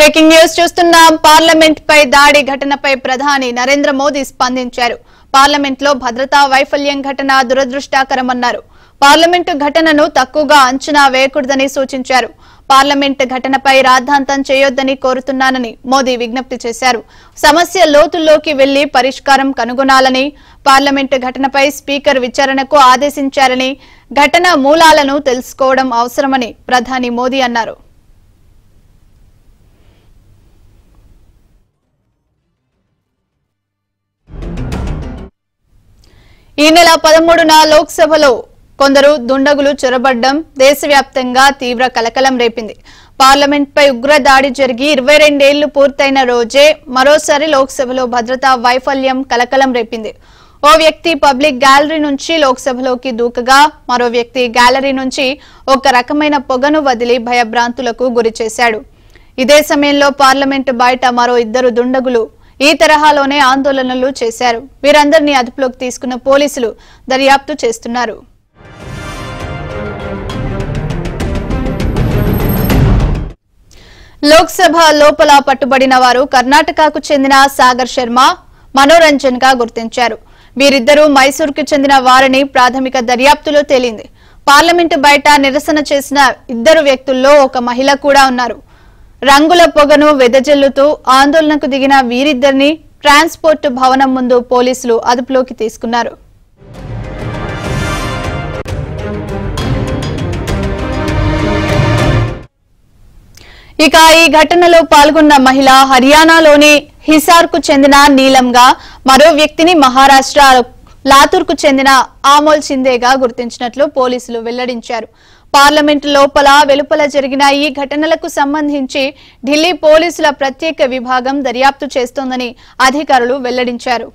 Breaking news చూస్తున్నాం. Parliament పై దాడి ఘటనపై ప్రధాని నరేంద్ర మోదీ స్పందించారు. పార్లమెంట్ లో భద్రతా వైఫల్యం ఘటన దురదృష్టకరమన్నారు. పార్లమెంటు ఘటనను తక్కువగా అంచనా వేయకూడదని సూచించారు. పార్లమెంట్ ఘటనపై రాద్ధాంతం చేయొద్దని కోరుతున్నానని మోదీ విజ్ఞప్తి చేశారు. సమస్య లోతుల్లోకి వెళ్లి పరిష్కారం కనుగొనాలని, పార్లమెంట్ ఘటనపై స్పీకర్ విచారణకు ఆదేశించారని, ఘటన మూలాలను తెలుసుకోవడం అవసరమని ప్రధాని మోదీ అన్నారు. ఈ నెల 13న లోక్సభలో కొందరు దుండగులు చొరబడ్డం దేశవ్యాప్తంగా తీవ్ర కలకలం రేపింది. పార్లమెంట్ పై ఉగ్ర దాడి జరిగి 22 ఏళ్లు పూర్తయిన రోజే మరోసారి లోక్సభలో భద్రతా వైఫల్యం కలకలం రేపింది. ఓ వ్యక్తి పబ్లిక్ గ్యాలరీ నుంచి లోక్సభలోకి దూకగా మరో వ్యక్తి గ్యాలరీ నుంచి ఒక రకమైన పొగను వదిలి భయభ్రాంతులకు గురి చేశాడు. ఇదే సమయంలో పార్లమెంట్ బయట మరో 2 దుండగులు ఈ తరహాలోనే ఆందోళనలు చేశారు. వీరందరినీ అదుపులోకి తీసుకున్న పోలీసులు దర్యాప్తు చేస్తున్నారు. లోక్సభ లోపల పట్టుబడిన వారు కర్ణాటకకు చెందిన సాగర్ శర్మ, మనోరంజన్ గా గుర్తించారు. వీరిద్దరూ మైసూర్కు చెందిన వారని ప్రాథమిక దర్యాప్తులో తేలింది. పార్లమెంటు బయట నిరసన చేసిన 2 వ్యక్తుల్లో ఒక మహిళ కూడా ఉన్నారు. రంగుల పొగను వెదజల్లుతూ ఆందోళనకు దిగిన వీరిద్దరిని ట్రాన్స్పోర్ట్ భవనం ముందు పోలీసులు అదుపులోకి తీసుకున్నారు. ఇక ఈ ఘటనలో పాల్గొన్న మహిళ హర్యానాలోని హిసార్ కు చెందిన నీలంగా, మరో వ్యక్తిని మహారాష్ట్ర లాతూర్ కు చెందిన ఆమోల్ షిందేగా గుర్తించినట్లు పోలీసులు వెల్లడించారు. పార్లమెంట్ లోపల వెలుపల జరిగిన ఈ ఘటనలకు సంబంధించి ఢిల్లీ పోలీసుల ప్రత్యేక విభాగం దర్యాప్తు చేస్తోందని అధికారులు వెల్లడించారు.